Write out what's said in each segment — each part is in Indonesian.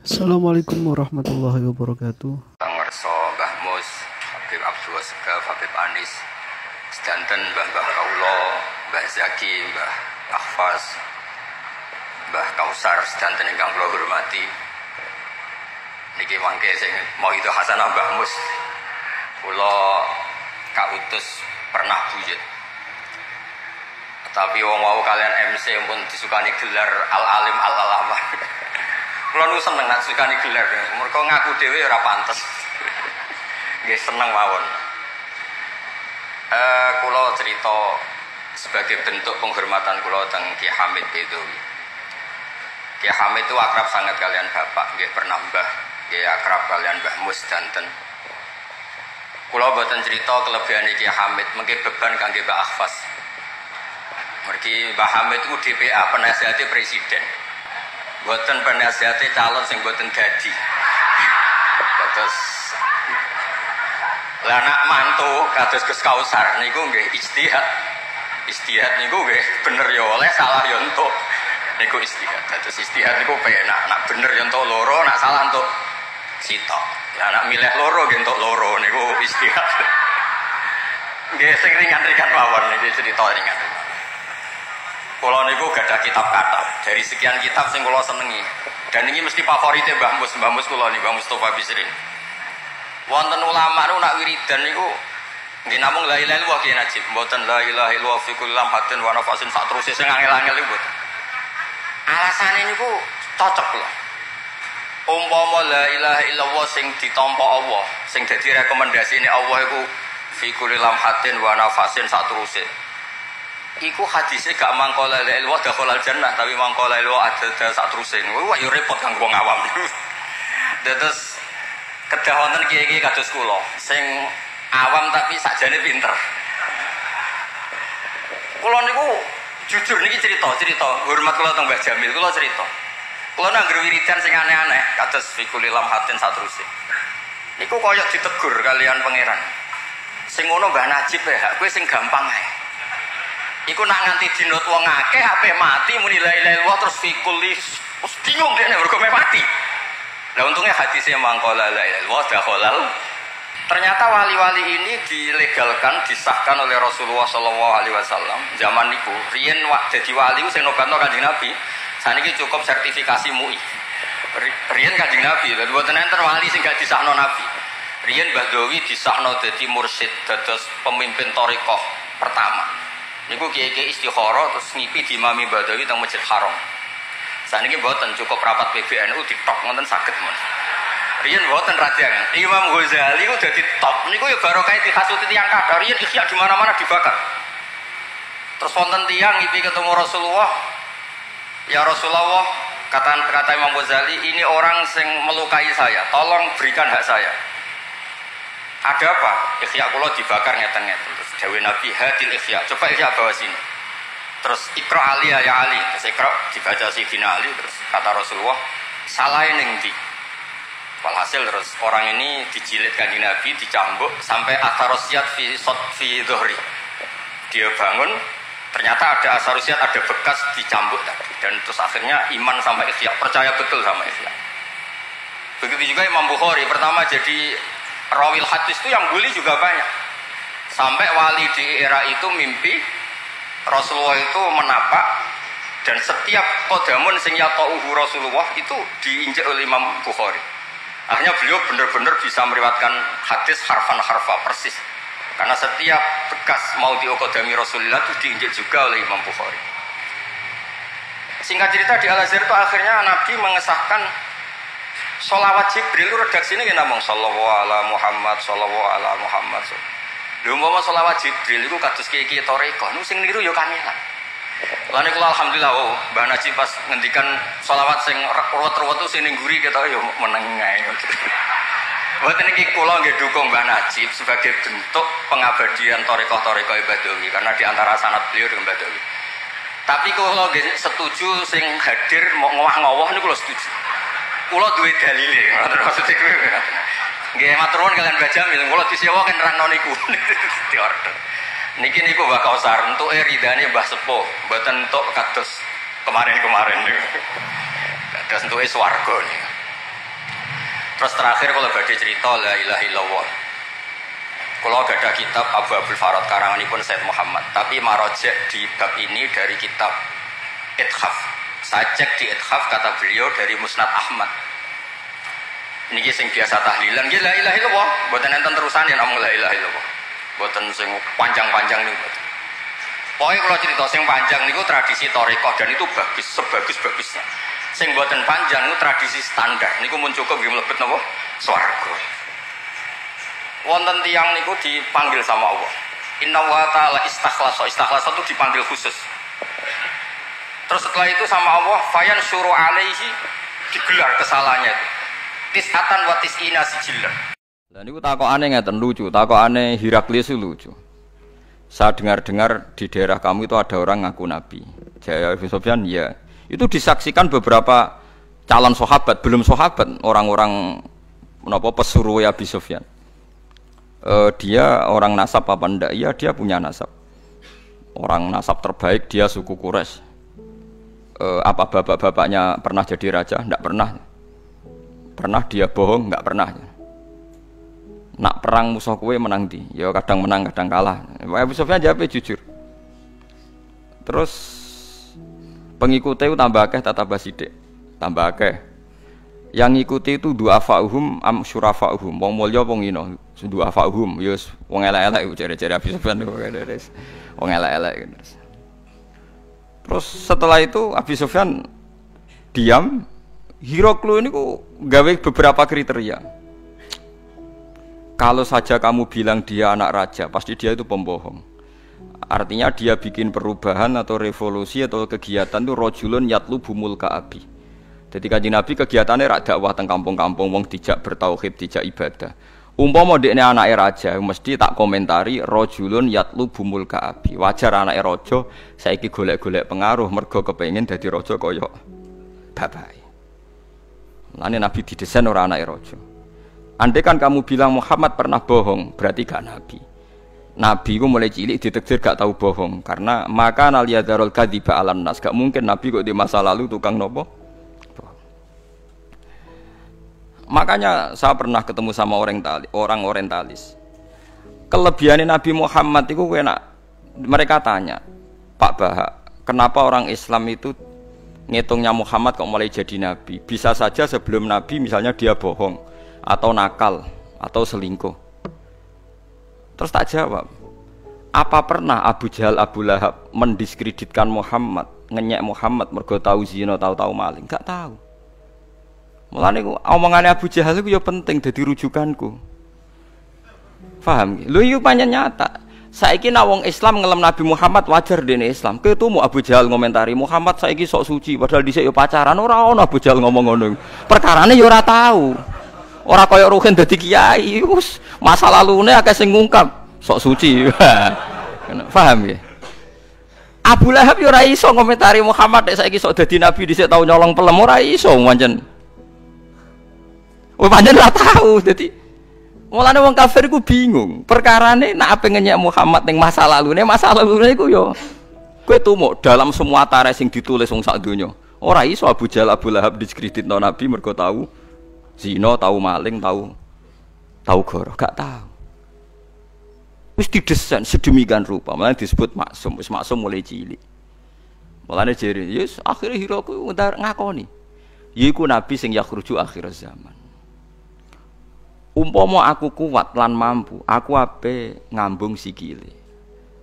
Assalamualaikum warahmatullahi wabarakatuh. Pangerso Mbah Mus, Habib Abdul Segaf, Habib Anis, sedanten Mbah Kaulo, Mbah Zaki, Mbah Ahfaz, Mbah Kausar, sedanten ingkang kula hormati. Niki mangke sing mau itu hasanah Mbah Mus. Kula kautus pernah buyut. Tapi wong wau kalian MC pun disukani gelar al-alim al-alamah. Kula nu seneng nak sukani gelar. Mergo ngaku dhewe ora pantes. Nggih seneng mawon. Kula cerita sebagai bentuk penghormatan kula teng Ki Hamid itu. Ki Hamid itu akrab sangat kalian bapak, nggih pernah Mbah, nggih akrab kalian Mbah Mus danten. Kula boten cerita kelebihane Ki Hamid, mengke beban kangge Mbah Ahfaz. Mergi Mbah Hamid itu DPA, penasihatnya presiden. Boten penasihatnya calon sing boten dadi. Terus lah anak mantu kados Gus Kausar niku nggih ijtihad. Ijtihad niku nggih bener ya oleh, salah ya entuk. Niku ijtihad. Terus ijtihad niku penak, nak bener ya entuk loro, nak salah entuk sitok. Lah nak milih loro nggih entuk loro niku ijtihad. Nggih sing ringan-ringan mawon niki cerita ringan. Kula niku gadah kitab kata. Dari sekian kitab sing kula senengi. Dan ini mesti favorite Mbah Mus kula niku Mbah Mustofa Bisrin. Wonten ulama nu nak wiridan niku nggih namung la ilaha illallah ki najib, mboten la ilaha illallah fi kulli lamhatin wa nafasin sak terus sing angel-angel niku mboten. Alasane niku cocok lho. Umpama la ilaha illallah sing ditampa Allah, sing dadi rekomendasine Allah iku fi kulli lamhatin wa nafasin sak terus. Iku hadisnya gak mangkola la ilaha dakhalal jannah, tapi mangkola la ada sak teruse. Wah yo repot kang wong awam. Terus kedah wonten kiai-kiai kados kula sing awam tapi sakjane pinter. Kula niku jujur niki cerita hormat kula teng Mbah Jamil, kula cerita. Kula nangger wiridan sing aneh-aneh kados fikul lamhatin sak teruse. Niku koyok ditegur kalian pangeran. Sing ngono Mbah Najib ya, kowe sing gampang ae. Iku nak nganti dinut wong akeh ape mati muni la ilaha illallah terus fikuli wis bingung dene mergo mati. Lah untungnya hadisnya mangkola la ilaha illallah dakhalal. Ternyata wali-wali ini dilegalkan, disahkan oleh Rasulullah sallallahu alaihi wasallam zaman niku. Riyen dadi wali sing nobatno Kanjeng Nabi. Saniki cukup sertifikasi MUI. Riyen Kanjeng Nabi, lha mboten enten wali sing gak disahno Nabi. Riyen Mbah Dawi disahno dadi mursyid dados pemimpin thariqah pertama. Niku kiai-kiai istikharah terus ngipi diimami Badawi teng Masjid Haram. Saniki mboten cukup rapat PBNU ditok ngoten saged mon. Riyen mboten rajang. Imam Ghazali ku dadi top. Niku ya barokah dihasuti tiyang kathah. Riyen ikhya di mana-mana dibakar. Terus wonten tiyang ngipi ketemu Rasulullah. Ya Rasulullah, kata Imam Ghazali, ini orang sing melukai saya. Tolong berikan hak saya. Ada apa? Ikhya kula dibakar ngeten-ngeten. Terus dawuh Nabi hadil ikhya. Coba ikhya bawa sini. Terus Iqra Ali ya Ali. Terus Iqra dibaca Sayyidina Ali. Terus kata Rasulullah, salahe ning ndi? Walhasil terus orang ini dijilid Kanjeng Nabi, dicambuk sampai atharosiat fi dhuhri. Dia bangun, ternyata ada atharosiat, ada bekas dicambuk tadi. Dan terus akhirnya iman sama ikhya, percaya betul sama ikhya. Begitu juga Imam Bukhari, pertama jadi rawil hadis itu yang bully juga banyak. Sampai wali di era itu mimpi Rasulullah itu menapak dan setiap qadamun sing yata'uhu Rasulullah itu diinjak oleh Imam Bukhari. Akhirnya beliau benar-benar bisa meriwayatkan hadis harfa persis. Karena setiap bekas mau diqadami Rasulullah itu diinjak juga oleh Imam Bukhari. Singkat cerita di Al-Azhar itu akhirnya Nabi mengesahkan sholawat Jibril itu redaksinya kita ngomong sallallahu ala Muhammad sallallahu ala Muhammad. Lha umpama sholawat Jibril itu kados kiai-kiai thariqah niku sing niru ya kangelan. Lan niku alhamdulillah Mbah Najib pas ngendikan sholawat sing ruwet-ruwet itu sing ning guri kita ya meneng ae. Mboten iki kula nggih dukung Mbah Najib sebagai bentuk pengabadian thariqah-thariqah Badawi karena di antara sanad beliau dengan Badawi. Tapi kula nggih setuju sing hadir mau ngowah-ngowah niku kula setuju. Kula duwe dalile, ngoten maksudnya kuwi. Nggih matur nuwun kalian Mbah Jamil, kula disewa kan nerangno niku. Diorder. Niki niku Mbah Kausar, entuke ridane Mbah Sepuh, mboten entuk kados kemarin-kemarin niku. Kados entuke swarga niku. Terus terakhir kalau badhe cerita la ilaha illallah. Kalau ada kitab Abu Abdul Farad karanganipun Said Muhammad, tapi marojek di bab ini dari kitab Ithaf. Saya cek di Ithaf kata beliau dari Musnad Ahmad. Niki sing biasa tahlilan nggih la ilaha illallah, mboten enten terusane namung la ilaha illallah. Mboten sing panjang-panjang niku. Pokoke kalau cerita sing panjang niku tradisi thariqah dan itu bagus sebagus-bagusnya. Sing mboten panjang niku tradisi standar. Niku mun cukup nggih mlebet napa? Swarga. Wonten tiyang niku dipanggil sama Allah. Inna wa ta'ala istakhlasa itu dipanggil khusus. Terus setelah itu sama Allah fayan syuru alaihi digelar kesalahannya itu. Tis'atan wa tis'ina sijillan. Lah niku takokane ngeten lucu, takokane Heraklius lucu. Saya dengar-dengar di daerah kamu itu ada orang ngaku nabi. Jaya Abu Sufyan ya. Itu disaksikan beberapa calon sahabat, belum sahabat, orang-orang menapa pesuruh Abu Sufyan. Dia orang nasab apa ndak? Iya dia punya nasab. Orang nasab terbaik, dia suku Quraisy. Apa bapak-bapaknya pernah jadi raja? Ndak pernah. Pernah dia bohong? Nggak pernah. Nak perang musuh kue menang di, ya kadang menang kadang kalah. Abu Sufyan jawabnya jujur. Terus pengikutnya tambah akeh tambah sidik, tambah akeh. Yang ngikuti itu du'afa'uhum am syurafa'uhum. Wong mulya wong ino, du'afa'uhum ya wong elek-elek jare-jare Abu Sufyan wong elek-elek. Terus setelah itu Abu Sufyan diam. Heraklius ini kok gawe beberapa kriteria. Kalau saja kamu bilang dia anak raja, pasti dia itu pembohong. Artinya dia bikin perubahan atau revolusi atau kegiatan itu rajulun yatlubu mulka abi. Jadi Kanjeng Nabi kegiatannya rak dakwah teng kampung-kampung wong dijak bertauhid, dijak ibadah. Umpama dekne anake raja, mesti tak komentari rajulun yatlubu mulka abi. Wajar anake raja saiki golek-golek pengaruh mergo kepengin dadi raja kaya bapake. Lane Nabi didesain ora anake raja. Andai kan kamu bilang Muhammad pernah bohong, berarti gak nabi. Nabi ku mulai cilik ditakdir gak tahu bohong karena maka naliyadzarul kadziba alan nas. Gak mungkin nabi kok di masa lalu tukang nopo. Makanya saya pernah ketemu sama orang orientalis. Kelebihan Nabi Muhammad itu mereka tanya, Pak Bahak, kenapa orang Islam itu ngitungnya Muhammad kok mulai jadi nabi? Bisa saja sebelum nabi misalnya dia bohong atau nakal atau selingkuh. Terus tak jawab. Apa pernah Abu Jahal Abu Lahab mendiskreditkan Muhammad, ngenyek Muhammad mergo tahu zina, tahu maling? Enggak tahu. Mulane omongane Abu Jahal iku ya penting dadi rujukanku. Paham? Lho iki pancen nyata. Saiki nek wong Islam ngelem Nabi Muhammad wajar dene Islam. Ketemu Abu Jahal ngomentari Muhammad saiki sok suci padahal dhisik ya pacaran ora ono Abu Jahal ngomong ngono. Perkarane ya ora tahu. Ora kaya Ruhin dadi kiai. Wis masa lalune akeh sing ngungkap sok suci. Paham ya? Abu Lahab ya ora iso ngomentari Muhammad nek saiki sok dadi nabi dhisik tau nyolong pelem ora iso pancen. Wah pancen ora tahu, jadi mulane wong kafir iku bingung. Perkarane nek ape ngenyek Muhammad ning masa lalune iku yo kowe tumuk dalam semua tarikh sing ditulis wong sak donya. Ora iso Abu Jahal Abu Lahab diskreditno Nabi mergo tahu zina, tahu maling, tahu goro, gak tahu. Wis didesain sedemikian rupa, malah disebut maksum, wis maksum mulai cilik. Mulane jere, yes akhire Heraklius ngakoni. Yiku nabi sing yakhruju akhir zaman. Umpama aku kuat lan mampu, aku ape ngambung sikile.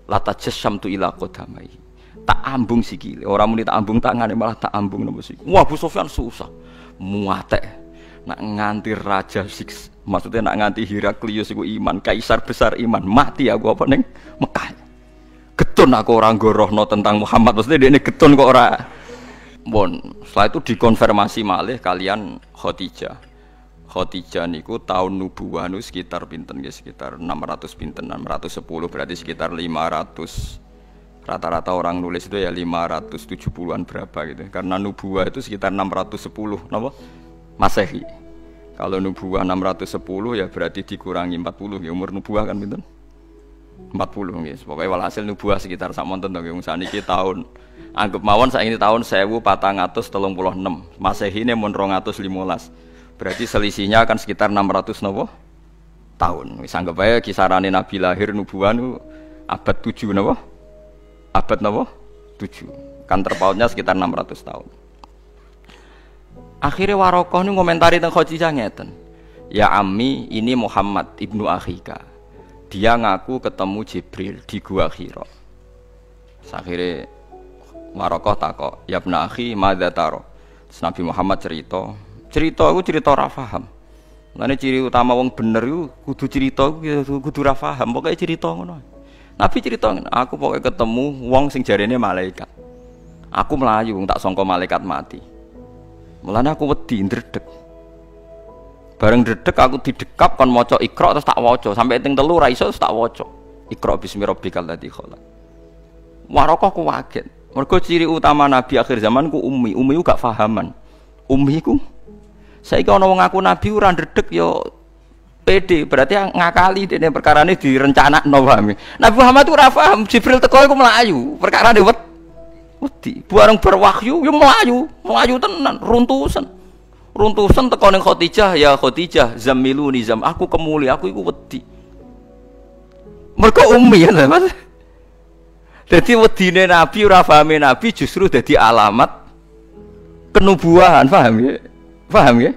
Lata jasamtu ila qadamai. Tak ambung sikile, ora muni tak ambung tangane malah tak ambung napa sikile. Wah, Abu Sufyan susah. Muatek. Nak nganti raja maksudnya nak nganti Heraklius iku iman, kaisar besar iman, mati aku apa ning Mekah. Getun aku ora ngorohno tentang Muhammad, maksudnya dekne getun kok ora. Bon, setelah itu dikonfirmasi malih kalian Khadijah. Khadijah niku tahun nubuwah nu sekitar pinten ya sekitar 600 pinten 610 berarti sekitar 500 rata-rata orang nulis itu ya 570-an berapa gitu karena nubuwah itu sekitar 610 napa Masehi. Kalau nubuwah 610 ya berarti dikurangi 40 ya umur nubuwah kan pinten 40 nggih. Pokoke walhasil nubuwah sekitar sakmonten to nggih saniki tahun anggap mawon saiki tahun 1436 Masehi ne mun 215. Berarti selisihnya akan sekitar 600 nopo tahun. Wis anggap aja kisarane Nabi lahir nubuwan abad 7 nopo? Abad nopo? 7. Kan terpautnya sekitar 600 tahun. Akhirnya Warokoh ini komentari tentang Khadijah ngeten. Ya Ammi, ini Muhammad ibnu Akhika. Dia ngaku ketemu Jibril di Gua Hira. Akhirnya Warokoh takok, ya ibnu Akhi, madza taro? Nabi Muhammad cerita aku cerita ora paham. Lane ciri utama wong bener iku kudu cerita kudu ora paham, pokoke cerita ngono. Nabi cerita, aku pokoke ketemu wong sing jarene malaikat. Aku melayu tak sangka malaikat mati. Mulane aku wedi ndredeg. Bareng ndredeg aku didekap kon maca Iqra terus tak waca sampai ping 3 ra iso terus tak waca. Iqra bismi rabbikal ladzi khalaq. Warokoh ku kaget. Mergo ciri utama Nabi akhir zaman ku ummi. Ummi ku gak fahaman. Ummi ku saiki ana wong ngaku Nabi ora ndredeg ya pede, berarti ngakali dene perkarane direncanakno paham. Nabi Muhammad ora paham, Jibril teko iku mlayu, perkarane wedi. Bareng berwahyu yo mlayu tenan, runtusan teko ning Khadijah, ya Khadijah zamiluni zam, aku kemuli, aku iku wedi. Mergo ummi ya, Mas. Dadi wedine Nabi ora pahame Nabi justru dadi alamat kenubuahan, paham ya? Paham ya?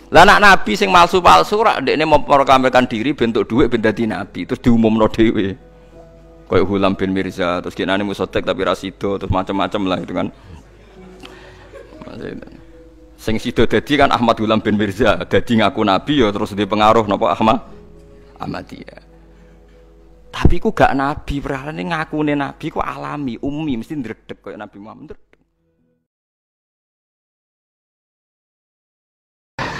Lah anak Nabi sing palsu-palsu rak ndekne memproklamirkan diri bentuk dhuwit ben dadi nabi terus diumumno dhewe. Kayak Hulam bin Mirza terus kinane musotek tapi ra sida terus macam-macam lah itu kan. Sing sida dadi kan Ahmad Hulam bin Mirza, dadi ngaku nabi ya terus dipengaruh napa Ahmadiyah. Tapi ku gak nabi, perkarane ngakune nabi ku alami, ummi mesti ndredeg kaya Nabi Muhammad.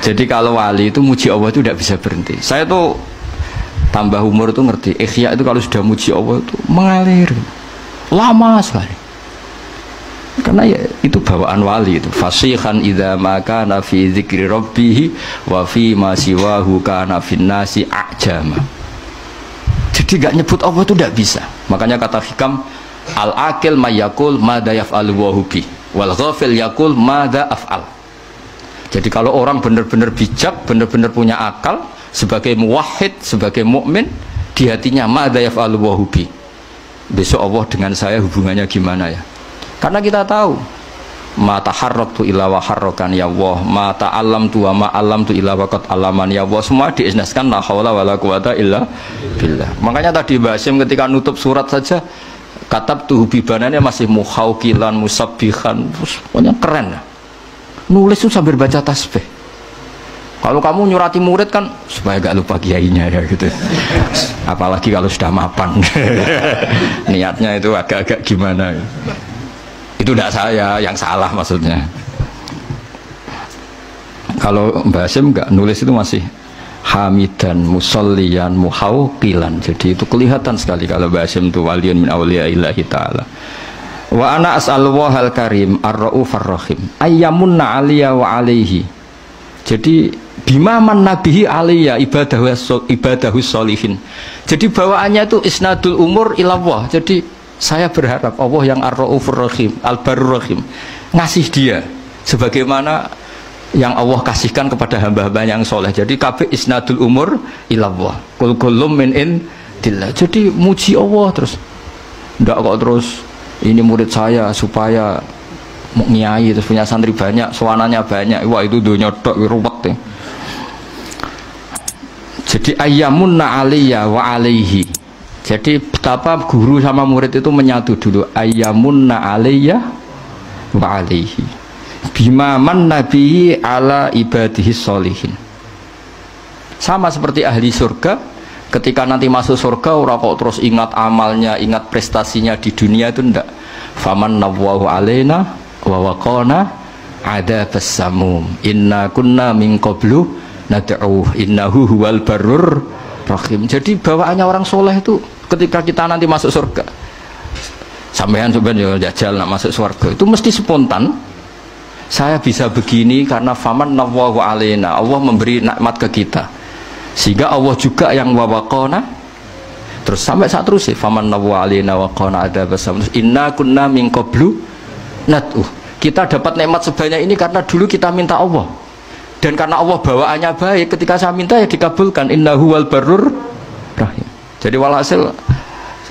Jadi kalau wali itu muji Allah itu tidak bisa berhenti. Saya tuh tambah umur tuh ngerti. Ikhya itu kalau sudah muji Allah itu mengalir lama sekali. Karena ya itu bawaan wali itu. Fasihan idza ma kana fi dzikri rabbih wa fi ma siwahu kana fin nasi ajama. Jadi gak nyebut Allah itu tidak bisa. Makanya kata hikam al-akil mayakul madza yaf'alu wa hubi wal ghafil yakul madza af'al. Jadi kalau orang benar-benar bijak, benar-benar punya akal, sebagai muwahhid, sebagai mukmin, di hatinya madza yaf'alu wa hubi. Besok Allah dengan saya hubungannya gimana ya? Karena kita tahu ma taharraktu illa wa harrakan ya Allah, ma ta'allamtu wa ma 'allamtu illa wa qad 'allaman ya Allah. Semua diisnaskan la haula wala quwata illa billah. Makanya tadi Mbak Hasyim ketika nutup surat saja katabtu bibanannya masih muhauqilan musabbihan. Pokoknya keren ya. Nulis itu sambil baca tasbih. Kalau kamu nyurati murid kan supaya gak lupa kiainya ya gitu. Apalagi kalau sudah mapan. Niatnya itu agak-agak gimana. Itu tidak saya yang salah maksudnya. Kalau Mbak Hasyim enggak nulis itu masih hamidan musolliyan muhauqilan. Jadi itu kelihatan sekali kalau Mbak Hasyim itu waliyun min awliyaillahi ta'ala. Wa ana as'alullahal karim ar-raufur rahim ayyamunna 'aliyya wa 'alaihi. Jadi bima man nabihi 'aliyya ibadahu sholihin. Jadi bawaannya itu isnadul umur ilallah. Jadi saya berharap Allah yang ar-raufur rahim al-barur rahim ngasih dia sebagaimana yang Allah kasihkan kepada hamba-hamba yang soleh. Jadi kabeh isnadul umur ilallah. Kul kullum min indillah. Jadi muji Allah terus. Ndak kok terus ini murid saya supaya ngiai terus punya santri banyak, suananya banyak. Wah itu dunia tok ruwet ya. Jadi ayyamunna 'aliyya wa 'alaihi. Jadi betapa guru sama murid itu menyatu dulu. Ayyamunna 'aliyya wa 'alaihi. Bima man nabi ala ibadihi sholihin. Sama seperti ahli surga. Ketika nanti masuk surga orang kok terus ingat amalnya, ingat prestasinya di dunia itu ndak. Faman nawwahu alaina wa waqana adzabas samum. Inna kunna min qablu nad'u innahu huwal barur rahim. Jadi bawaannya orang soleh itu ketika kita nanti masuk surga. Sampean sebenarnya jajal nak masuk surga itu mesti spontan. Saya bisa begini karena faman nawwahu alaina. Allah memberi nikmat ke kita. Sehingga Allah juga yang wawakona terus sampai saat terus faman nawwa alina waqana adzabasam inna kunna min qablu nad'u. Kita dapat nikmat sebanyak ini karena dulu kita minta Allah. Dan karena Allah bawaannya baik, ketika saya minta ya dikabulkan. Innahu wal barur rahim. Jadi walhasil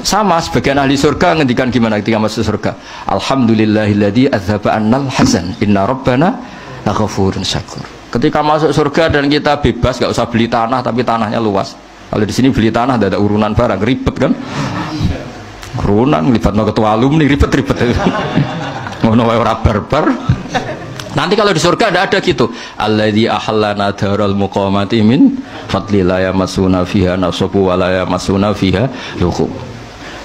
sama sebagian ahli surga ngendikan gimana ketika masuk surga. Alhamdulillahilladzi adzhaba annal hazan. Inna rabbana laghafurun syakur. Ketika masuk surga dan kita bebas, gak usah beli tanah tapi tanahnya luas. Kalau di sini beli tanah ada urunan barang, ribet kan? Urunan libatno ketua alumni ribet-ribet. Ngono wae ora barbar. Nanti kalau di surga ada gitu. Alladzi ahallana daral muqamati min fadli la yamassuna fiha nasabu wa la yamassuna fiha lughub.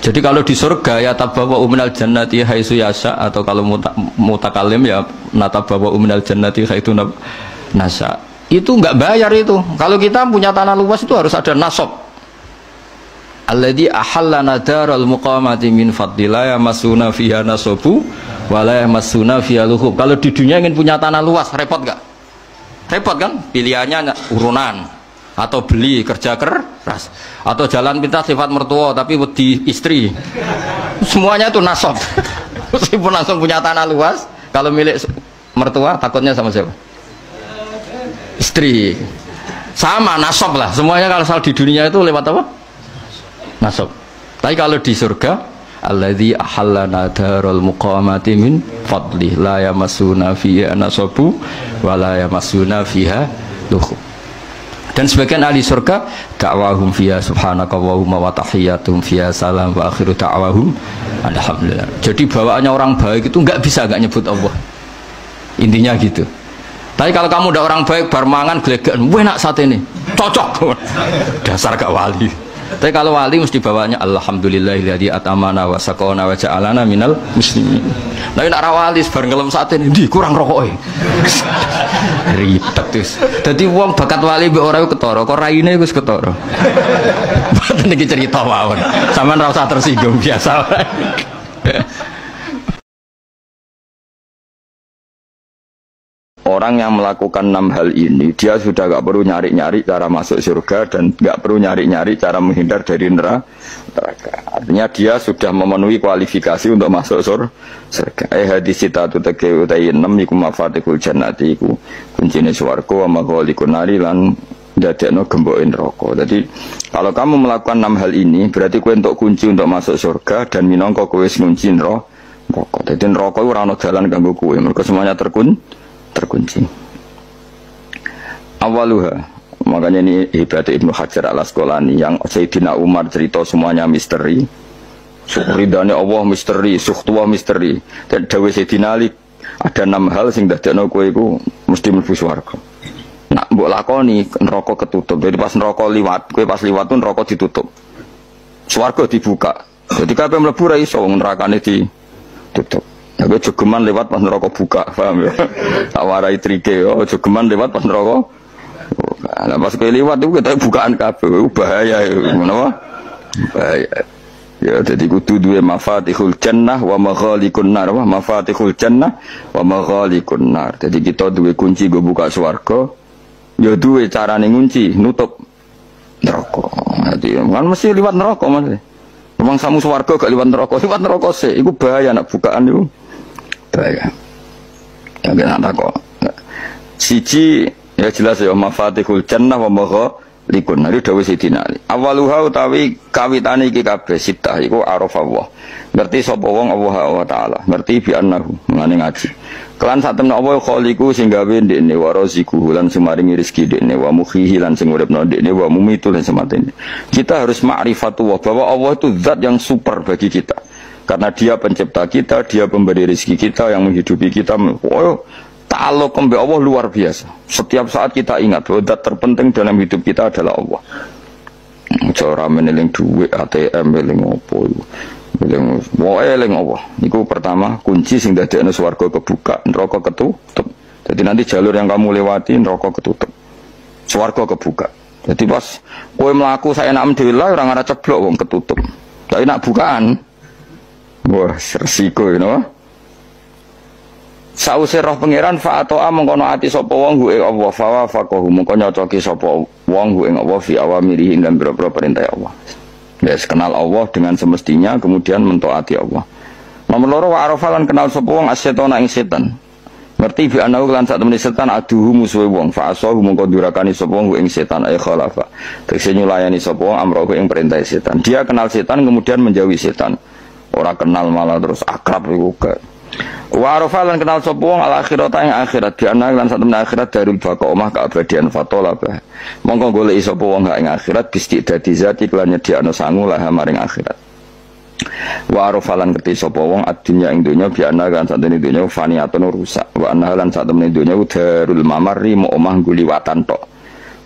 Jadi kalau di surga ya tabawa minal jannati haitsu yasha, atau kalau mutakalim ya natabawa minal jannati haitsu nasa. Itu enggak bayar itu. Kalau kita punya tanah luas itu harus ada nasab. Alladzi ahallana daral muqamati min fadli la yamassuna fiha nasabu wa la yamassuna fiha lughub. Kalau di dunia ingin punya tanah luas repot enggak? Repot kan? Pilihannya urunan, atau beli kerja keras, atau jalan pintas sifat mertua tapi wedi istri. Semuanya itu nasab. Meskipun langsung punya tanah luas, kalau milik mertua takutnya sama siapa? Istri. Sama nasab lah. Semuanya kalau soal di dunia itu lewat apa? Nasab. Tapi kalau di surga, alladzi ahallana daral muqamati min fadli la yamassuna fiha nasabu wa la yamassuna fiha lughub. Dan sebagian ahli surga da'wahum fiha subhanakallahumma wa tahiyyatuhum fiha salam wa akhiru da'wahum alhamdulillah. Jadi bawaannya orang baik itu enggak bisa enggak nyebut Allah. Intinya gitu. Tapi kalau kamu udah orang baik bar mangan gelegekan, enak saat ini. Cocok. Dasar gak wali. Tapi kalau wali mesti bawanya alhamdulillahilladzi atamana wa saqana wa ja'alana minal muslimin. Tapi nek ra wali bar ngelem sate ndi kurang rokoke. Ribet terus. Dadi wong bakat wali mbek ora ketara, kok raine wis ketara. Mboten iki cerita mawon. Sampeyan ora usah tersinggung biasa wae. Orang yang melakukan 6 hal ini, dia sudah gak perlu nyari-nyari cara masuk surga dan gak perlu nyari-nyari cara menghindar dari neraka. Artinya dia sudah memenuhi kualifikasi untuk masuk surga. Hadis itu teke utai 6 iku mafatihul jannati iku kuncine swarga wa maghaliqun nari lan dadekno gemboke neraka. Jadi kalau kamu melakukan 6 hal ini, berarti kowe entuk kunci untuk masuk surga dan minangka kowe wis ngunci neraka. Dadi neraka ora ana dalan kanggo kowe, mergo semuanya terkunci. Awaluha, makanya ini hebatnya Ibnu Hajar al-Asqalani yang Sayyidina Umar cerita semuanya misteri. Ridane Allah misteri, sukhtuwa misteri. Dan dawuh Sayyidina Ali ada 6 hal sing dadekno kowe iku mesti mlebu swarga. Nak mbok lakoni neraka ketutup. Jadi pas neraka liwat, kowe pas liwat tuh neraka ditutup. Swarga dibuka. Jadi kabeh mlebu ra iso nerakane ditutup. Aku jogeman lewat pas neraka buka, paham ya? Tak warai trike yo, jogeman lewat pas neraka. Nah, pas kowe lewat itu kita bukaan kabeh, bahaya ya, ngono bahaya. Ya, jadi kudu duwe mafatihul jannah wa maghaliqun nar, mafatihul jannah wa maghaliqun nar. Jadi kita duwe kunci go buka swarga, ya duwe carane ngunci, nutup neraka. Jadi kan mesti lewat neraka Mas. Memang samu swarga gak lewat neraka sih, iku bahaya nak bukaan itu. Bahaya. Ya kena kok. Siji ya jelas ya mafatihul jannah wa maghaliqun nar dawuh Sidina Ali. Awaluha utawi kawitane iki kabeh sitah iku arafallah. Ngerti sapa wong Allah taala, ngerti bi annahu ngene ngaji. Kelan sak temne Allah khaliqu sing gawe ndekne wa raziquhu lan sing maringi rezeki ndekne wa mukhihi lan sing uripno ndekne wa mumitu lan sematene. Kita harus ma'rifatullah bahwa Allah itu zat yang super bagi kita. Karena dia pencipta kita, dia pemberi rezeki kita, yang menghidupi kita. Oh, ta'alluq mbek Allah luar biasa. Setiap saat kita ingat bahwa zat terpenting dalam hidup kita adalah Allah. Cara meneling duit ATM eling opo iku. Eling Allah. Iku pertama kunci sing dadekno swarga kebuka, neraka ketutup. Jadi nanti jalur yang kamu lewati neraka ketutup. Swarga kebuka. Jadi pas kowe mlaku saenak dhewe lah ora ngara ceblok wong ketutup. Tapi nak bukaan wah, resiko you know? Sause roh pangeran fa atoa mengkono ati sapa wong ing Allah fa faqahu mengko nyocoki sapa wong ing Allah fi awamirihi lan boro-boro perintah Allah. Wis kenal Allah dengan semestinya kemudian mentaati Allah. Nomor loro wa arafalan kenal sapa wong asyetona ing setan. Ngerti bi anahu lan sak temene setan aduhu musuhe wong fa asahu mongko durakani sapa wong ing setan ay khalafa. Tegese nyulayani sapa wong amrohu ing perintah setan. Dia kenal setan kemudian menjauhi setan. Ora kenal malah terus akrab iku ke. Wa arafa lan kenal sapa wong al akhirat ing akhirat bi anahu lan sak temene akhirat darul baqa omah keabadian fatolabah. Mongko goleki sapa wong ing akhirat bisti dadi zati kelan nyediakno sangu lah maring akhirat. Wa arafalan ngerti sapa wong adunya ing donya biana kan satene donya faniyatun rusak wa anhalan satene donya darul mamarri mo omah guliwatan tok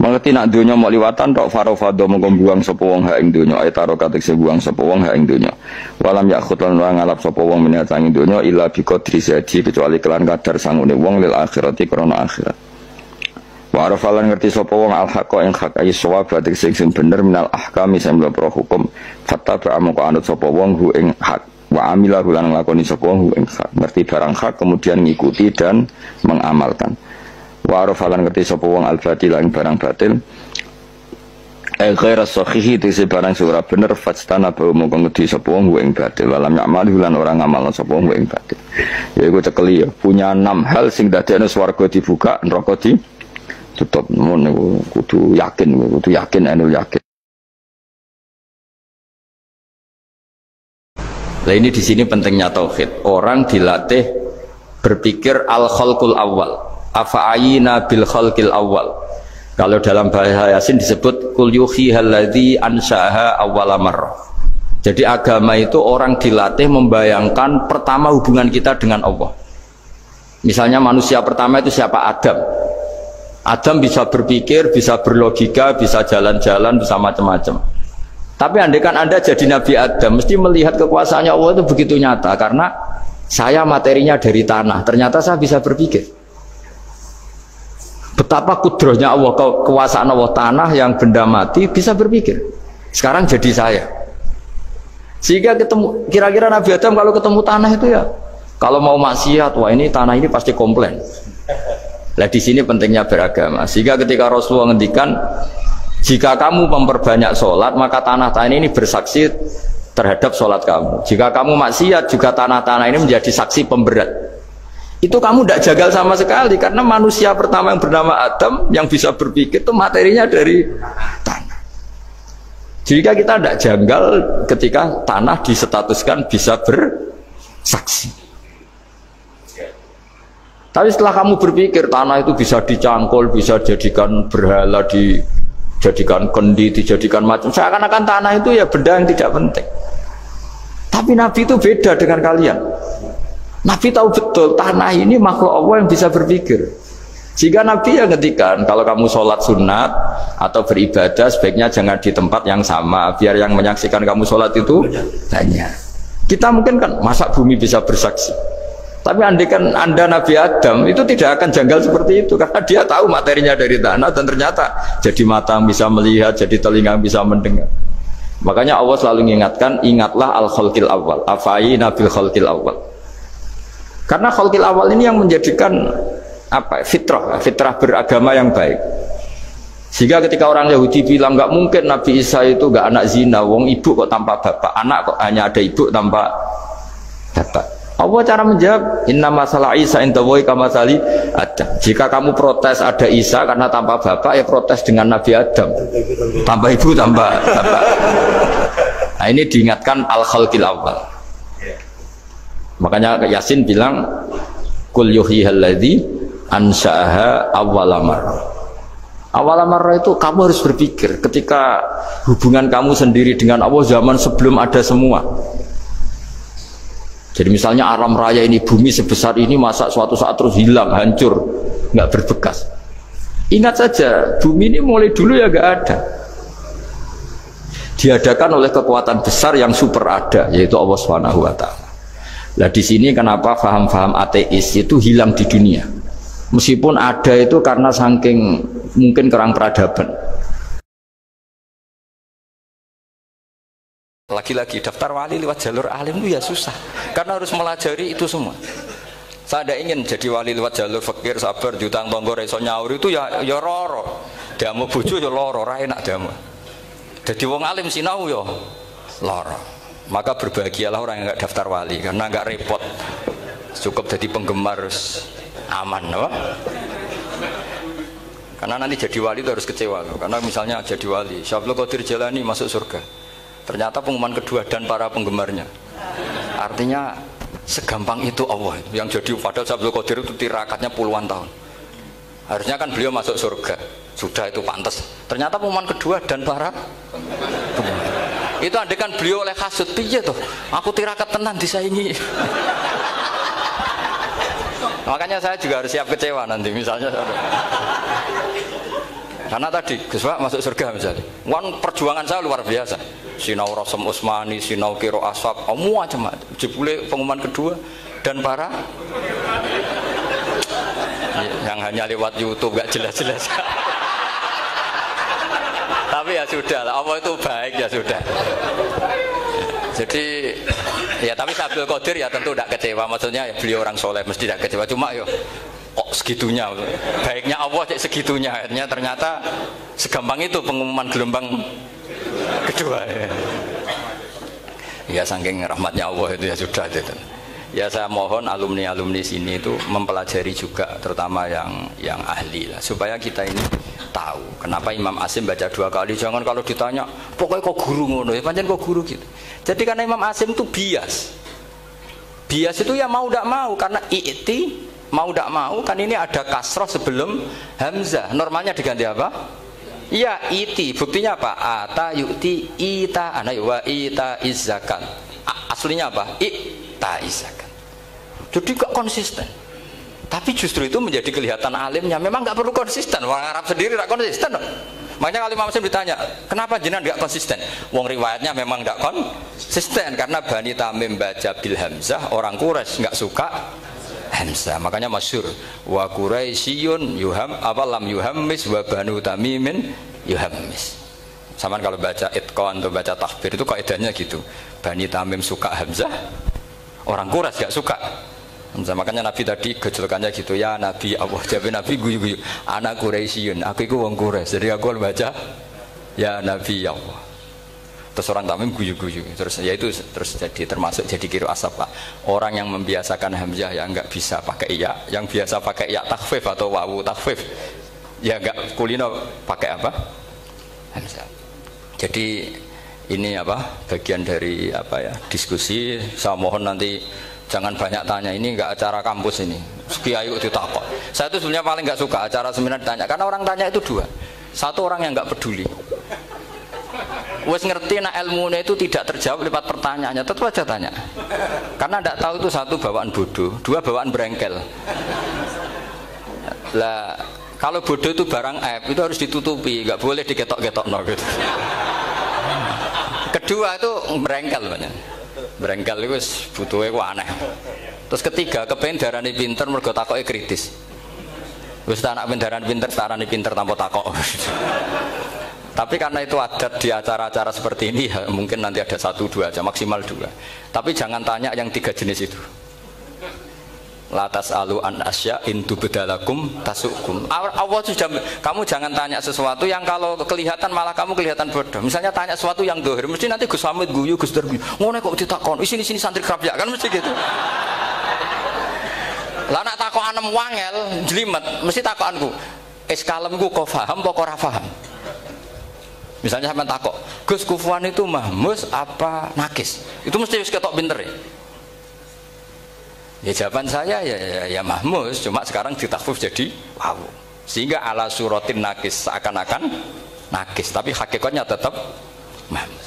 mengerti nak donya mau liwatan tok farofado mongko buang sapa wong ha ing donya aytaro katekse buang sapa wong ha ing donya walam yakhut lan ora ngalap sapa wong minat ing donya illa bi qadri sadi kecuali kelan kadar sangune wong lil akhirati krana akhirat. Wa arafalan ngerti sapa wong al haqqa ing hak ay sawab berarti sing bener minal ahkami sing mlebu hukum fattaba amko anut sapa wong hu ing hak wa amila lan nglakoni sapa wong hu ing hak ngerti barang hak kemudian ngikuti dan mengamalkan. Wa arafalan ngerti sapa wong al batil ing barang batil ghaira sahihi dise barang ora bener fastana ba mongko ngerti sapa wong hu ing batil walam ya'mal lan ora ngamalno sapa wong hu ing batil. Yaiku cekeli ya punya 6 hal sing dadekne swarga dibuka neraka di tutup ngono kudu yakin anu yakin. Nah ini di sini pentingnya tauhid. Orang dilatih berpikir al khalqul awal. Afa'ayina bil khalqil awal. Kalau dalam bahasa Yasin disebut kul yuhi alladzi ansha'aha awwala marrah. Jadi agama itu orang dilatih membayangkan pertama hubungan kita dengan Allah. Misalnya manusia pertama itu siapa? Adam. Adam bisa berpikir, bisa berlogika, bisa jalan-jalan, bisa macam-macam. Tapi andaikan Anda jadi Nabi Adam, mesti melihat kekuasaannya Allah itu begitu nyata. Karena saya materinya dari tanah, ternyata saya bisa berpikir. Betapa kudrohnya Allah, kekuasaan Allah tanah yang benda mati bisa berpikir. Sekarang jadi saya. Sehingga ketemu, kira-kira Nabi Adam kalau ketemu tanah itu ya, kalau mau maksiat, wah ini tanah ini pasti komplain. Nah di sini pentingnya beragama. Sehingga ketika Rasulullah ngendikan, jika kamu memperbanyak sholat, maka tanah-tanah ini bersaksi terhadap sholat kamu. Jika kamu maksiat, juga tanah-tanah ini menjadi saksi pemberat. Itu kamu tidak jagal sama sekali, karena manusia pertama yang bernama Adam yang bisa berpikir itu materinya dari tanah. Jika kita tidak janggal ketika tanah disetatuskan bisa bersaksi. Tapi setelah kamu berpikir tanah itu bisa dicangkul, bisa dijadikan berhala, dijadikan kendi, dijadikan macam, seakan-akan tanah itu ya benda yang tidak penting. Tapi Nabi itu beda dengan kalian. Nabi tahu betul tanah ini makhluk Allah yang bisa berpikir. Jika Nabi yang ngetikan kalau kamu sholat sunat atau beribadah sebaiknya jangan di tempat yang sama, biar yang menyaksikan kamu sholat itu banyak. Kita mungkin kan masa bumi bisa bersaksi. Tapi andaikan Anda Nabi Adam itu tidak akan janggal seperti itu karena dia tahu materinya dari tanah dan ternyata jadi mata bisa melihat, jadi telinga bisa mendengar. Makanya Allah selalu mengingatkan, ingatlah al khalqil awal, afayina bil khalqil awal. Karena khalqil awal ini yang menjadikan apa? Fitrah beragama yang baik. Sehingga ketika orang Yahudi bilang nggak mungkin Nabi Isa itu nggak anak zina, wong ibu kok tanpa bapak, anak kok hanya ada ibu tanpa bapak. Allah cara menjawab, inna masalah Isa indawohi kamasali Adam. Jika kamu protes ada Isa karena tanpa bapak, ya protes dengan Nabi Adam, tanpa ibu, tanpa bapak. Nah ini diingatkan al-khalqil awal. Makanya Yasin bilang, kul yuhihal ladzi ansha'aha awwala marrah. Awal marrah itu kamu harus berpikir ketika hubungan kamu sendiri dengan Allah zaman sebelum ada semua. Jadi misalnya alam raya ini, bumi sebesar ini, masa suatu saat terus hilang, hancur, nggak berbekas. Ingat saja, bumi ini mulai dulu ya nggak ada. Diadakan oleh kekuatan besar yang super ada, yaitu Allah Subhanahu wa Ta'ala. Nah di sini kenapa faham-faham ateis itu hilang di dunia. Meskipun ada itu karena saking mungkin kurang peradaban. Lagi-lagi daftar wali lewat jalur alim itu ya susah, karena harus melajari itu semua. Saya tidak ingin jadi wali lewat jalur fakir, sabar, jutang tonggo, reso nyaur itu ya roro. Damu bojo ya loro, ra enak damu. Jadi wong alim sinau ya loro. Maka berbahagialah orang yang nggak daftar wali, karena nggak repot. Cukup jadi penggemar aman, apa? Karena nanti jadi wali itu harus kecewa. Karena misalnya jadi wali, Syekh Abdul Qadir Jailani masuk surga. Ternyata pengumuman kedua dan para penggemarnya. Artinya segampang itu Allah. Yang jadi padahal Syekh Abdul Qadir itu tirakatnya puluhan tahun. Harusnya kan beliau masuk surga. Sudah itu pantas. Ternyata pengumuman kedua dan para penggemar. Itu andai kan beliau oleh hasud, piye tuh? Aku tirakat tenan disaingi. Makanya saya juga harus siap kecewa nanti misalnya. Karena tadi Gus Pak masuk surga misalnya. Perjuangan saya luar biasa. Sinau Rasem Usmani, sinau Kiro Aswab, macam-macam. Jebule pengumuman kedua dan para yang hanya lewat YouTube gak jelas-jelas. Tapi ya sudah lah, Allah itu baik ya sudah. Jadi ya tapi Abdul Qadir ya tentu tidak kecewa, maksudnya ya, beliau orang soleh mesti tidak kecewa, cuma yo kok segitunya, baiknya Allah cek segitunya, akhirnya ternyata segampang itu pengumuman gelombang kedua. Ya saking rahmatnya Allah itu ya sudah itu. Ya saya mohon alumni-alumni sini itu mempelajari juga, terutama yang ahli lah, supaya kita ini tahu kenapa Imam Asim baca 2 kali. Jangan kalau ditanya pokoknya kok guru ngono ya, pancen kok guru gitu. Jadi karena Imam Asim itu bias itu ya mau tidak mau, karena i'ti mau tidak mau kan ini ada kasroh sebelum hamzah, normalnya diganti apa? Ya iti, buktinya apa? Ata yu'ti ita ana wa ita izzakat. Aslinya apa? Ita izzakat. Jadi gak konsisten. Tapi justru itu menjadi kelihatan alimnya. Memang gak perlu konsisten. Orang Arab sendiri gak konsisten. Makanya kalau Imam Muslim ditanya, kenapa jenengan gak konsisten? Wong riwayatnya memang gak konsisten karena Bani Tamim baca bil hamzah, orang Quraisy gak suka hamzah. Makanya masyhur wa Quraisyun yuham lam yuhammis wa Banu Tamimin yuhammis. Sama kalau baca itqan atau baca tahbir itu kaidahnya gitu. Bani Tamim suka hamzah, orang Quraisy gak suka hamzah. Makanya Nabi tadi gejolkannya gitu, ya Nabi Allah, jawab Nabi guyu-guyu, anak Quraisyun, aku itu wong Quraisy, jadi aku baca ya Nabi ya Allah. Terus orang Tamim guyu-guyu, terus ya itu terus jadi termasuk jadi kiro asap lah. Orang yang membiasakan hamzah ya nggak bisa pakai ya, yang biasa pakai ya takhfif atau wawu takhfif ya nggak kulino pakai apa hamzah. Jadi ini apa bagian dari apa ya diskusi. Saya mohon nanti jangan banyak tanya, ini nggak acara kampus ini. Kiai itu ditakok. Saya itu sebenarnya paling nggak suka acara seminar ditanya, karena orang tanya itu dua. Satu orang yang nggak peduli. Wes ngerti nak ilmunya itu tidak terjawab lewat pertanyaannya, tetap aja tanya. Karena tidak tahu itu satu bawaan bodoh, dua bawaan berengkel. Lah kalau bodoh itu barang aib itu harus ditutupi, nggak boleh diketok-ketok no gitu. Kedua itu berengkel banyak. Berengkel itu butuhnya ku aneh. Terus ketiga kepengen darani pinter mergo takoke kritis. Wis anak pindaran pinter tarani pinter tanpa takok. Tapi karena itu adat di acara-acara seperti ini ya, mungkin nanti ada 1-2 aja, maksimal 2. Tapi jangan tanya yang 3 jenis itu. Latas alu an asya intu bedalakum tasukum. Allah sudah, kamu jangan tanya sesuatu yang kalau kelihatan malah kamu kelihatan bodoh. Misalnya tanya sesuatu yang dohir, mesti nanti Gus Hamid guyu, Gus Darbi ngono kok ditakon, sini santri kerap ya kan mesti gitu. Lah nak takokan wangel jlimet, mesti takokanku es kalemku kok paham apa ora paham. Misalnya sampean takok, Gus kufuan itu mahmus apa nakis? Itu mesti wis ketok pinter ya. Ya jawaban saya ya mahmus, cuma sekarang ditakhfif jadi wow. Sehingga ala suratin nakis seakan-akan nakis, tapi hakikatnya tetap mahmus.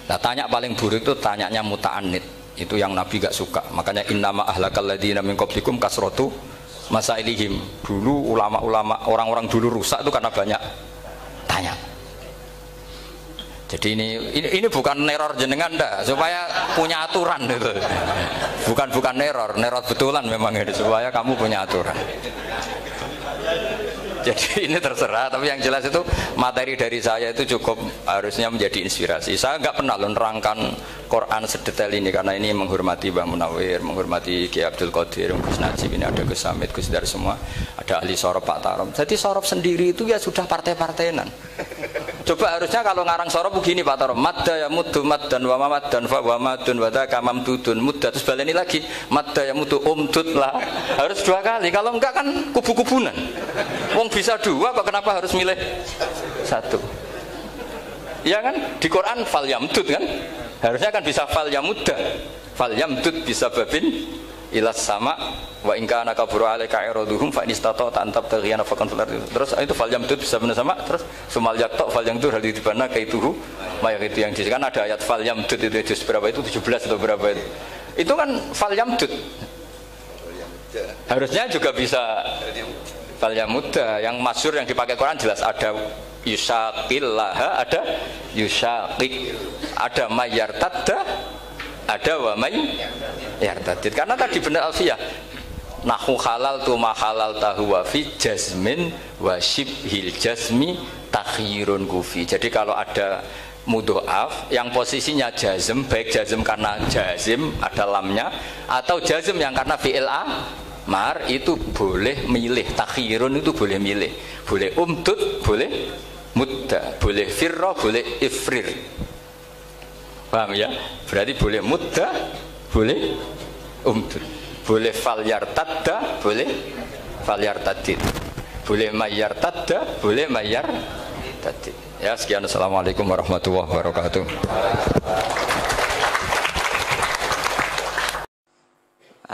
Nah, tanya paling buruk itu tanyanya muta'anid. Itu yang Nabi gak suka. Makanya innama ahlakal ladzina min qablikum kasratu masailihim. Dulu ulama-ulama orang-orang dulu rusak itu karena banyak tanya. Jadi ini bukan neror jenengan dah, supaya punya aturan itu. Bukan neror betulan memang itu supaya kamu punya aturan. Jadi ini terserah, tapi yang jelas itu materi dari saya itu cukup harusnya menjadi inspirasi. Saya nggak pernah nerangkan Quran sedetail ini karena ini menghormati Mbah Munawir, menghormati Kiai Abdul Qadir, Gus Najib, ini ada Gus Hamid, Gus Dar semua, ada ahli sorop Pak Tarom. Jadi sorop sendiri itu ya sudah partai-partainan. Coba harusnya kalau ngarang sorob begini Pak Toro, madda ya muddu maddan wa mamaddan fa wa madun wa dzaka mamdudun mudda, terus baleni lagi madda ya muddu umdud lah. Harus 2 kali. Kalau enggak kan kubu-kubunan. Wong bisa 2 kok kenapa harus milih 1? Iya kan? Di Quran fal yamdud kan? Harusnya kan bisa fal yamudda. Fal yamdud bisa babin ilas sama wa in kana kaburu alaika iraduhum fa inistata antab taghiyana faqan fil ardi. Terus itu fal yamdud bisa benar sama, terus sumal yakta fal yamdud hal dibana kaituhu mayak itu yang kan ada ayat fal yamdud itu juz berapa itu 17 atau berapa itu. Itu kan fal yamdud. Harusnya juga bisa fal yamudda. Yang masyhur yang dipakai Quran jelas ada yusaqillaha, ada yusaqik, ada mayartadda, ada wa may yartadid. Karena tadi benar Alfiyah, nahu halal tu ma halal tahu wa fi jazmin wa shibhil jazmi takhirun kufi. Jadi kalau ada mudhoaf yang posisinya jazm, baik jazm karena jazim ada lamnya atau jazm yang karena fi'il amar, itu boleh milih. Takhirun itu boleh milih, boleh umdud, boleh mudda, boleh firra, boleh ifrir. Paham ya? Berarti boleh mudda, boleh umdud, boleh fal yartadda, boleh fal yartadid, boleh mayyar tadda, boleh mayyar tadid. Ya, sekian. Assalamualaikum warahmatullahi wabarakatuh.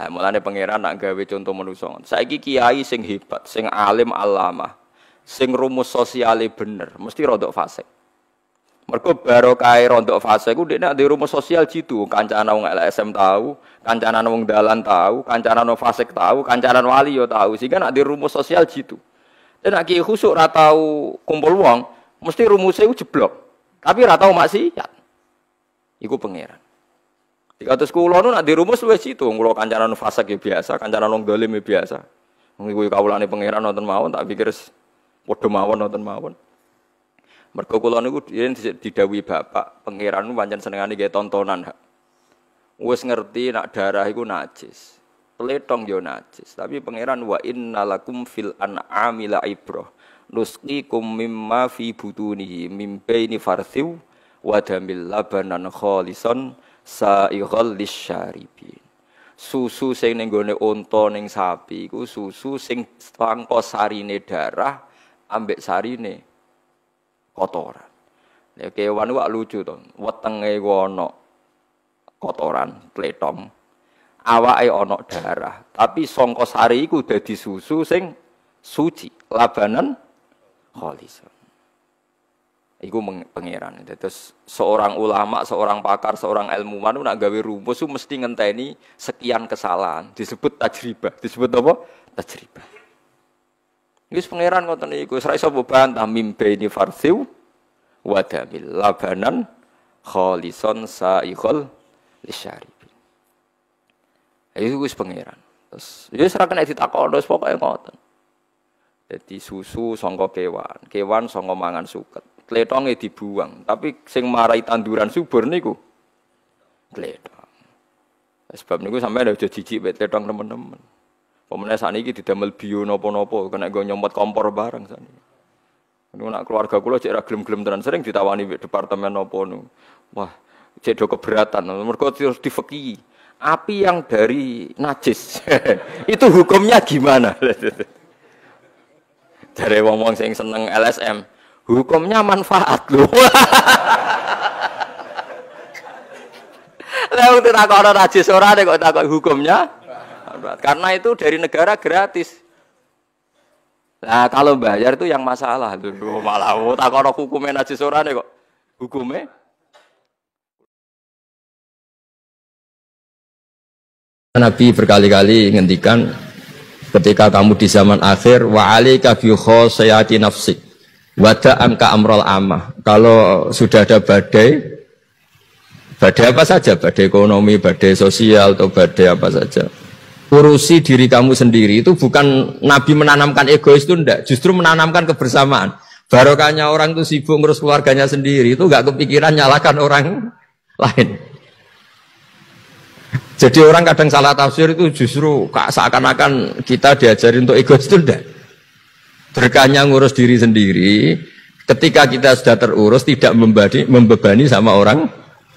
Mulane pangeran nak gawe contoh manusa. Saiki kiai sing hebat, sing alim alamah, sing rumus sosiale bener, mesti rodok fasik. Mergo barokah rondok fase ku dekne di rumus sosial jitu, kancana wong LSM tahu, kancana wong dalan tahu, kancana wong fasik tahu, kancana wali yo tahu, sehingga nek di rumus sosial jitu. Dan nek ki khusuk ra tau kumpul wong, mesti rumusnya jeblok. Tapi ra tau maksiat. Iku pangeran. Dikatus kula nu nek di rumus luwih jitu, kula kancana wong fasik ya biasa, kancana wong dolim ya biasa. Wong iku kawulane pangeran nonton mawon, tak pikir padha mawon nonton mawon. Mergo kula niku didhawuhi bapak, pangeran pancen senengane gawe tontonan. Wis ngerti nak darah iku najis. Pletong yo najis, tapi pangeran wa innalakum fil an'ami la ibrah. Nusqikum mimma fi butunihi mim baini farthiw wa damil labanan khalisan sa'ighal lisyaribin. Susu sing ning gone unta ning sapi iku susu sing tanpa sarine darah ambek sarine kotoran. Nek kewan wak lucu to, wetenge ana kotoran, pletong. Awake ana darah, tapi sangka sari iku dadi susu sing suci, labanan khalisan. Iku pangeran. Terus seorang ulama, seorang pakar, seorang ilmuwan nak gawe rumus mesti ngenteni sekian kesalahan, disebut tajribah. Disebut apa? Tajribah. Wis pangeran ngoten niku, ora iso bantah mimbaini farsiu wa damil labanan khalisan sa'ighal lisyaribin. Itu wis pangeran. Terus ya ora kena ditakon, wis pokoke ngoten. Dadi susu sangka kewan, kewan sangka mangan suket. Tletonge dibuang, tapi sing marai tanduran subur niku tletong. Sebab niku sampeyan aja jijik mek tletong teman-teman. Pemene sakniki didamel bio napa-napa kena nggo nyomot kompor barang sakniki. Niku nak keluarga kula cek ra gelem-gelem tenan sering ditawani mek departemen napa niku. Wah, cek do keberatan mergo terus difeki. Api yang dari najis. Itu hukumnya gimana? Dari wong-wong sing seneng LSM, hukumnya manfaat lho. Lah untuk takon najis ora nek kok takon hukumnya? Karena itu dari negara gratis. Nah, kalau bayar itu yang masalah. Lho malah takon hukumnya najis ora nek kok hukumnya. Nabi berkali-kali ngendikan ketika kamu di zaman akhir wa alaika bi khosayati nafsik wada'an ka amrul amah. Kalau sudah ada badai apa saja, badai ekonomi, badai sosial atau badai apa saja, urusi diri kamu sendiri. Itu bukan Nabi menanamkan egois itu enggak, justru menanamkan kebersamaan. Barokahnya orang itu sibuk ngurus keluarganya sendiri, itu enggak kepikiran nyalakan orang lain. Jadi orang kadang salah tafsir itu justru seakan-akan kita diajarin untuk egois itu enggak. Berkahnya ngurus diri sendiri, Ketika kita sudah terurus, tidak membebani sama orang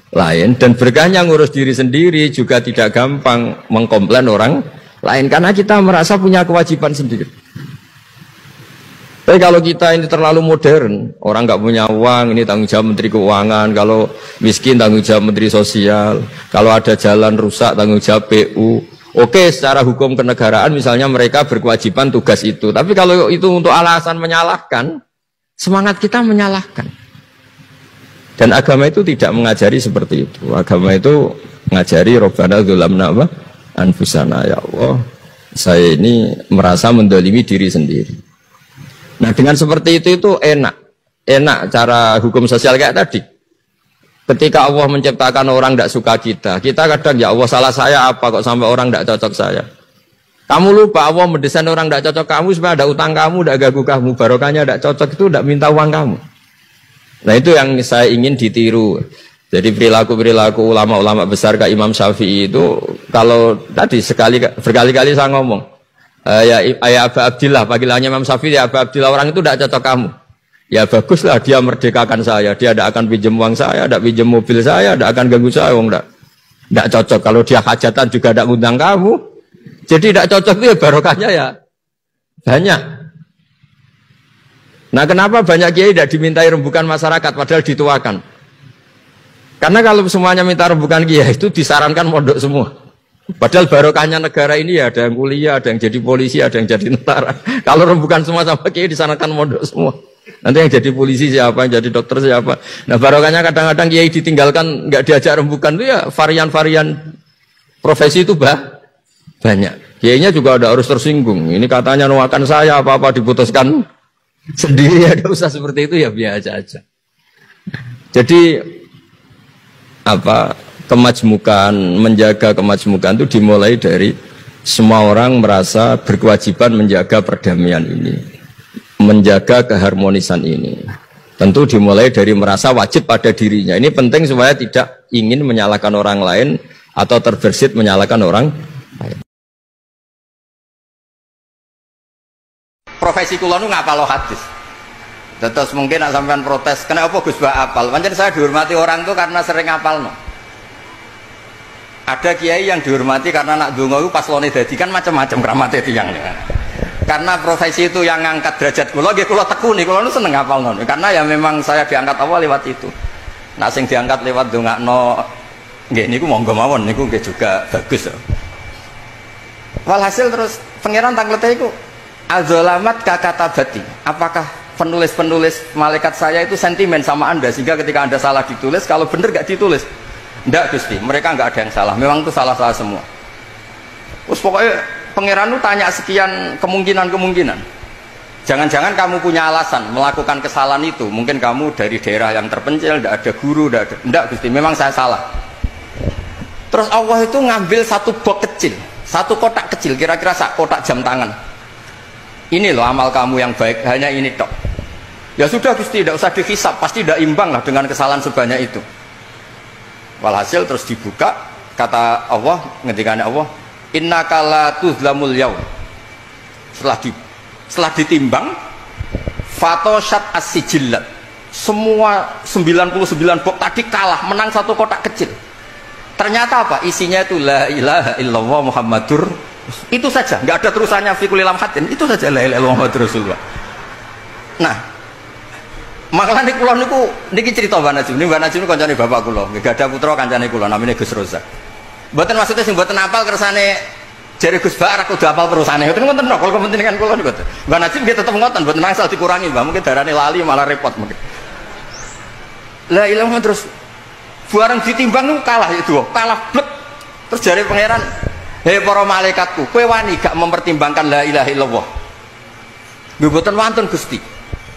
lain, dan berkahnya ngurus diri sendiri juga tidak gampang mengkomplain orang lain karena kita merasa punya kewajiban sendiri. Tapi kalau kita ini terlalu modern, orang nggak punya uang, ini tanggung jawab Menteri Keuangan, kalau miskin tanggung jawab Menteri Sosial, kalau ada jalan rusak tanggung jawab PU. Oke, secara hukum kenegaraan misalnya mereka berkewajiban tugas itu, tapi kalau itu untuk alasan menyalahkan, semangat kita menyalahkan. Dan agama itu tidak mengajari seperti itu. Agama itu mengajari Rabbana dzulamna anfusana, ya Allah, saya ini merasa mendolimi diri sendiri. Nah dengan seperti itu enak cara hukum sosial kayak tadi. Ketika Allah menciptakan orang tidak suka kita kadang ya Allah salah saya apa kok sampai orang tidak cocok saya. Kamu lupa Allah mendesain orang tidak cocok kamu supaya ada utang kamu, tidak ganggu kamu, barokahnya tidak cocok itu tidak minta uang kamu. Nah itu yang saya ingin ditiru. Jadi perilaku ulama-ulama besar kayak Imam Syafi'i itu kalau tadi berkali-kali saya ngomong. Ya Aba Abdillah, panggilannya Imam Syafi'i, ya Aba Abdillah, orang itu tidak cocok kamu. Ya baguslah dia merdekakan saya, dia tidak akan pinjam uang saya, tidak pinjam mobil saya, tidak akan ganggu saya, tidak cocok. Kalau dia hajatan juga tidak ngundang kamu, jadi tidak cocok itu ya barokahnya ya banyak. Nah kenapa banyak kiai tidak dimintai rembukan masyarakat padahal dituakan? Karena kalau semuanya minta rembukan kiai itu disarankan mondok semua. Padahal barokahnya negara ini ya ada yang kuliah, ada yang jadi polisi, ada yang jadi tentara. Kalau rembukan semua sama kiai disarankan mondok semua. Nanti yang jadi polisi siapa, yang jadi dokter siapa. Nah barokahnya kadang-kadang kiai ditinggalkan, nggak diajak rembukan itu ya varian-varian profesi itu banyak. Kiainya juga ada harus tersinggung. Ini katanya nuakan saya apa-apa diputuskan sendiri, ada usah seperti itu ya biasa aja. Jadi kemajmukan, menjaga kemajmukan itu dimulai dari semua orang merasa berkewajiban menjaga perdamaian ini, menjaga keharmonisan ini. Tentu dimulai dari merasa wajib pada dirinya. Ini penting supaya tidak ingin menyalahkan orang lain atau terbersit menyalahkan orang lain. Profesi kula nu ngapalo hadis. Terus mungkin nak sampean protes, kenapa Gus Ba apal? Pancen saya dihormati orang tuh karena sering ngapalno. Ada kiai yang dihormati karena nak donga itu pas lone dadi kan macam-macam kramate tiyang. Karena profesi itu yang ngangkat derajat kula nggih kula tekuni, kula nu seneng ngapalno. Karena ya memang saya diangkat Allah lewat itu. Nah sing diangkat lewat dongakno nggih niku monggo mawon niku nggih juga bagus. Walhasil terus pangeran tanglete iku azolamat kakatabati. Apakah penulis-penulis malaikat saya itu sentimen sama Anda sehingga ketika Anda salah ditulis, kalau benar gak ditulis? Enggak Gusti, mereka enggak ada yang salah, memang itu salah-salah semua. Terus pokoknya pangeran itu tanya sekian kemungkinan-kemungkinan. Jangan-jangan kamu punya alasan melakukan kesalahan itu, mungkin kamu dari daerah yang terpencil, enggak ada guru, enggak Gusti, memang saya salah. Terus Allah itu ngambil satu box kecil, satu kotak kecil, kira-kira kotak jam tangan. Ini loh amal kamu yang baik, hanya ini tok. Ya sudah Gusti, tidak usah dihisap, pasti tidak imbang lah dengan kesalahan sebanyak itu. Walhasil terus dibuka, kata Allah, ngendikannya Allah, innaka la tuzlamul yaum. Setelah ditimbang, fatoshat as-sijillat. Semua 99 box tadi kalah, menang satu kotak kecil. Ternyata apa? Isinya itu la ilaha illallah Muhammadur. Itu saja, nggak ada terusannya fikul ilam hatin. Itu saja la ilaha illallah Muhammadur Rasulullah. Nah, makanya nih kulon niku niki cerita Mbak Najib. Ini Mbak Najib kancane bapak kula. Nggih ada putra kancane kula namanya Gus Rozak. Mboten maksudnya sing mboten apal kersane jare Gus Barak kudu apal terusane. Mboten ngoten kok kalau kepentingan kula niku. Mbak Najib nggih tetep ngoten, mboten asal dikurangi, Mbak. Mungkin darane lali malah repot mungkin. La ilaha terus bareng ditimbang niku kalah itu, kalah blek. Terus jare pangeran, "Hei para malaikatku, kowe wani gak mempertimbangkan la ilaha illallah?" Nggih mboten wonten Gusti.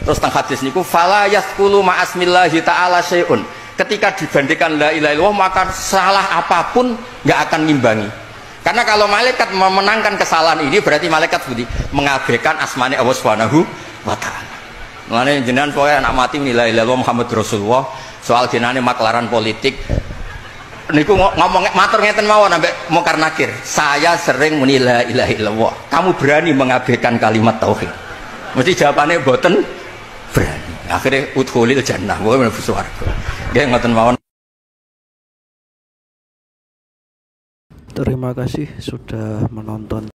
Terus teng hadis niku fala yasqulu ma'asmillahi ta'ala syai'un. Ketika dibandingkan la ilaha illallah maka salah apapun nggak akan ngimbangi. Karena kalau malaikat memenangkan kesalahan ini berarti malaikat budi mengabaikan asmane Allah Subhanahu wa taala. Mulane jenengan pokoke anak mati la ilaha illallah Muhammad Rasulullah, soal jenane maklaran politik niku ngomong matur ngeten mawon ambek Mungkar Nakir. Saya sering muni la ilaha illallah. Kamu berani mengabaikan kalimat tauhid? Mesti jawabannya boten berani. Akhirnya udkhulil jannah, wae mlebu swarga. Nggih ngoten mawon. Terima kasih sudah menonton